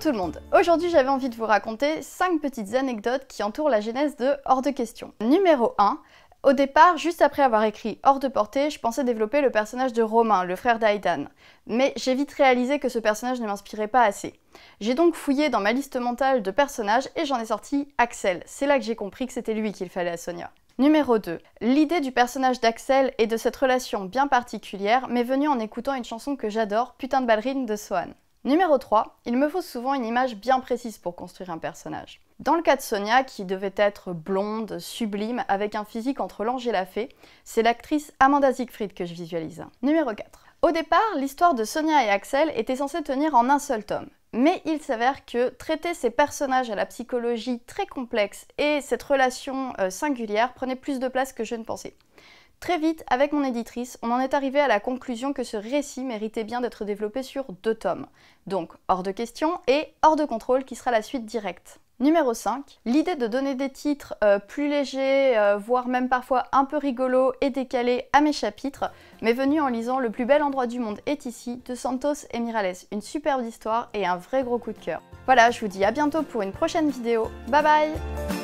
tout le monde, aujourd'hui j'avais envie de vous raconter 5 petites anecdotes qui entourent la genèse de Hors de question. Numéro 1, au départ, juste après avoir écrit Hors de portée, je pensais développer le personnage de Romain, le frère d'Aidan. Mais j'ai vite réalisé que ce personnage ne m'inspirait pas assez. J'ai donc fouillé dans ma liste mentale de personnages et j'en ai sorti Axel. C'est là que j'ai compris que c'était lui qu'il fallait à Sonia. Numéro 2. L'idée du personnage d'Axel et de cette relation bien particulière m'est venue en écoutant une chanson que j'adore, Putain de ballerine de Sohan. Numéro 3. Il me faut souvent une image bien précise pour construire un personnage. Dans le cas de Sonia, qui devait être blonde, sublime, avec un physique entre l'ange et la fée, c'est l'actrice Amanda Siegfried que je visualise. Numéro 4. Au départ, l'histoire de Sonia et Axel était censée tenir en un seul tome. Mais il s'avère que traiter ces personnages à la psychologie très complexe et cette relation singulière prenait plus de place que je ne pensais. Très vite, avec mon éditrice, on en est arrivé à la conclusion que ce récit méritait bien d'être développé sur 2 tomes. Donc Hors de question et Hors de contrôle qui sera la suite directe. Numéro 5, l'idée de donner des titres plus légers, voire même parfois un peu rigolos et décalés à mes chapitres, m'est venue en lisant Le plus bel endroit du monde est ici de Santos et Miralles. Une superbe histoire et un vrai gros coup de cœur. Voilà, je vous dis à bientôt pour une prochaine vidéo. Bye bye!